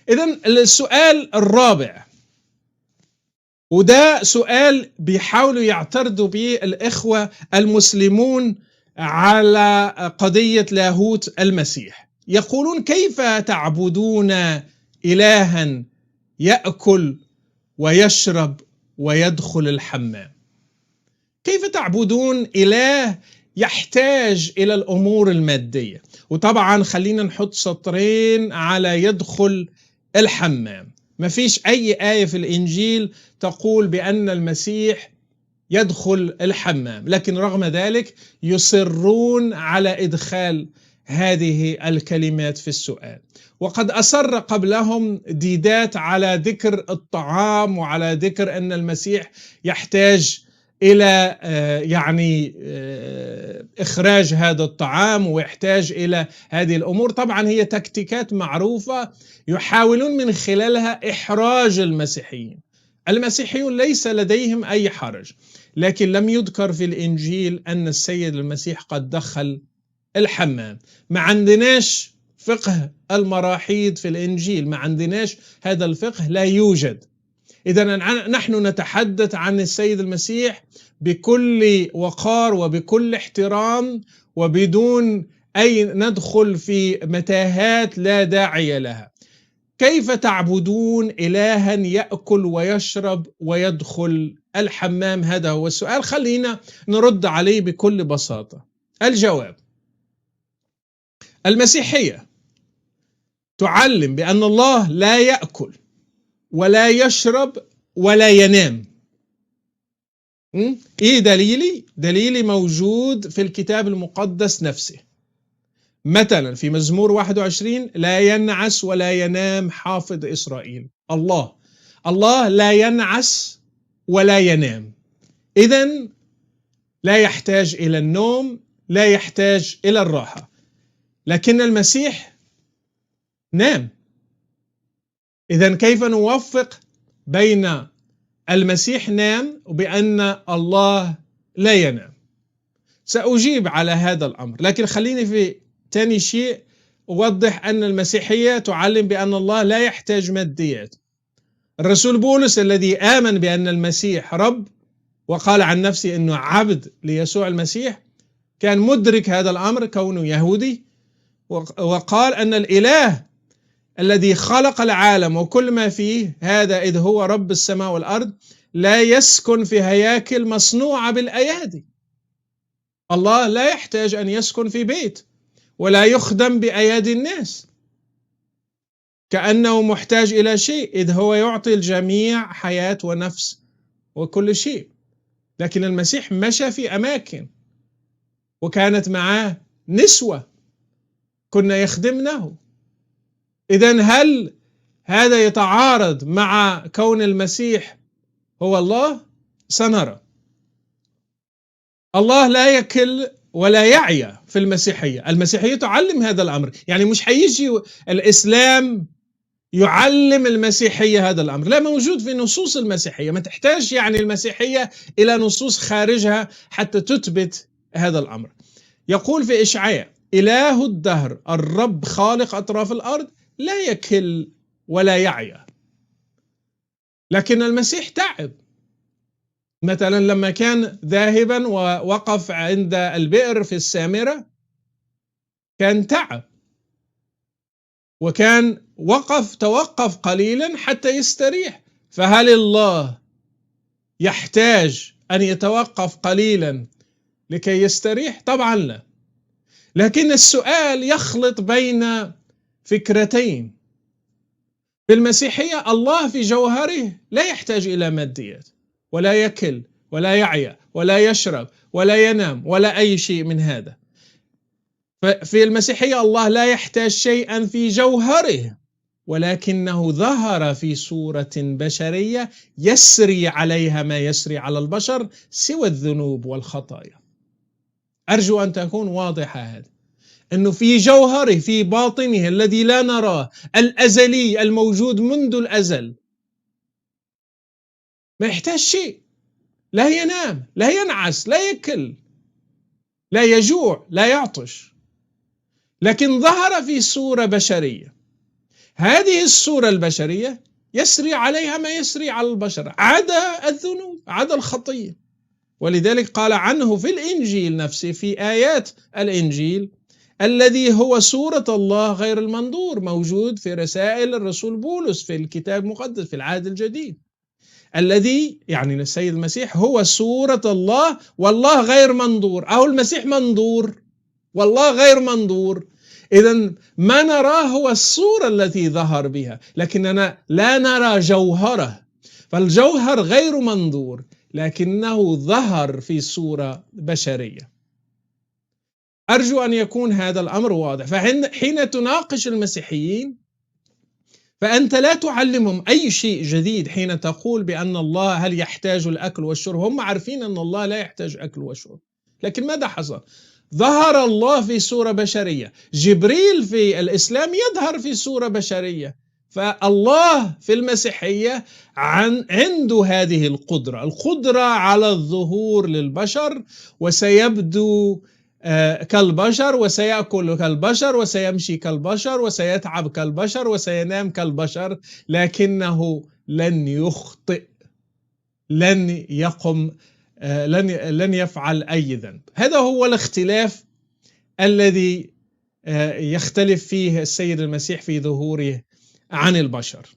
إذن السؤال الرابع، وده سؤال بيحاولوا يعترضوا به الإخوة المسلمون على قضية لاهوت المسيح، يقولون: كيف تعبدون إلها يأكل ويشرب ويدخل الحمام؟ كيف تعبدون إله يحتاج إلى الأمور المادية؟ وطبعا خلينا نحط سطرين على يدخل الحمام. ما فيش أي آية في الإنجيل تقول بأن المسيح يدخل الحمام، لكن رغم ذلك يصرون على إدخال هذه الكلمات في السؤال. وقد أصر قبلهم ديدات على ذكر الطعام وعلى ذكر أن المسيح يحتاج إلى إخراج هذا الطعام ويحتاج إلى هذه الأمور. طبعا هي تكتيكات معروفة يحاولون من خلالها إحراج المسيحيين. المسيحيون ليس لديهم أي حرج، لكن لم يذكر في الإنجيل أن السيد المسيح قد دخل الحمام. ما عندناش فقه المراحيض في الإنجيل، ما عندناش هذا الفقه، لا يوجد. إذن نحن نتحدث عن السيد المسيح بكل وقار وبكل احترام وبدون أي ندخل في متاهات لا داعي لها. كيف تعبدون إلها يأكل ويشرب ويدخل الحمام؟ هذا هو السؤال، خلينا نرد عليه بكل بساطة. الجواب: المسيحية تعلم بأن الله لا يأكل ولا يشرب ولا ينام. إيه دليلي؟ دليلي موجود في الكتاب المقدس نفسه. مثلا في مزمور 21: لا ينعس ولا ينام حافظ إسرائيل. الله لا ينعس ولا ينام، إذن لا يحتاج إلى النوم، لا يحتاج إلى الراحة. لكن المسيح نام. إذن كيف نوفق بين المسيح نام وبأن الله لا ينام؟ سأجيب على هذا الأمر، لكن خليني في ثاني شيء أوضح أن المسيحية تعلم بأن الله لا يحتاج ماديات. الرسول بولس الذي آمن بأن المسيح رب وقال عن نفسه أنه عبد ليسوع المسيح كان مدرك هذا الأمر كونه يهودي، وقال أن الإله الذي خلق العالم وكل ما فيه هذا إذ هو رب السماء والأرض لا يسكن في هياكل مصنوعة بالأيادي. الله لا يحتاج أن يسكن في بيت ولا يخدم بأيادي الناس كأنه محتاج إلى شيء، إذ هو يعطي الجميع حياة ونفس وكل شيء. لكن المسيح مشى في أماكن وكانت معاه نسوة كنا يخدمنه. إذن هل هذا يتعارض مع كون المسيح هو الله؟ سنرى. الله لا يكل ولا يعيا في المسيحية. المسيحية تعلم هذا الأمر، يعني مش هيجي الإسلام يعلم المسيحية هذا الأمر، لا، موجود في نصوص المسيحية. ما تحتاج يعني المسيحية إلى نصوص خارجها حتى تثبت هذا الأمر. يقول في إشعياء: إله الدهر الرب خالق أطراف الأرض لا يكل ولا يعيا. لكن المسيح تعب. مثلا لما كان ذاهبا ووقف عند البئر في السامرة كان تعب، وكان توقف قليلا حتى يستريح. فهل الله يحتاج أن يتوقف قليلا لكي يستريح؟ طبعا لا. لكن السؤال يخلط بين فكرتين. في المسيحية الله في جوهره لا يحتاج إلى ماديات، ولا يكل ولا يعيا ولا يشرب ولا ينام ولا أي شيء من هذا. في المسيحية الله لا يحتاج شيئا في جوهره، ولكنه ظهر في صورة بشرية يسري عليها ما يسري على البشر سوى الذنوب والخطايا. أرجو أن تكون واضحة هذا، أنه في جوهره في باطنه الذي لا نراه الأزلي الموجود منذ الأزل ما يحتاج شيء. لا ينام، لا ينعس، لا يكل، لا يجوع، لا يعطش، لكن ظهر في صورة بشرية. هذه الصورة البشرية يسري عليها ما يسري على البشر عدا الذنوب، عدا الخطية. ولذلك قال عنه في الإنجيل نفسه، في آيات الإنجيل: الذي هو صورة الله غير المنظور، موجود في رسائل الرسول بولس في الكتاب المقدس في العهد الجديد. الذي يعني السيد المسيح هو صورة الله، والله غير منظور، أو المسيح منظور والله غير منظور. إذن ما نراه هو الصورة التي ظهر بها، لكننا لا نرى جوهره، فالجوهر غير منظور لكنه ظهر في صورة بشرية. أرجو أن يكون هذا الأمر واضح. فحين تناقش المسيحيين فأنت لا تعلمهم أي شيء جديد حين تقول بأن الله هل يحتاج الأكل والشرب. هم عارفين أن الله لا يحتاج أكل وشرب، لكن ماذا حصل؟ ظهر الله في صورة بشرية. جبريل في الإسلام يظهر في صورة بشرية، فالله في المسيحية عنده هذه القدرة على الظهور للبشر، وسيبدو كالبشر، وسيأكل كالبشر، وسيمشي كالبشر، وسيتعب كالبشر، وسينام كالبشر، لكنه لن يخطئ، لن يقم، لن يفعل أي ذنب. هذا هو الاختلاف الذي يختلف فيه السيد المسيح في ظهوره عن البشر.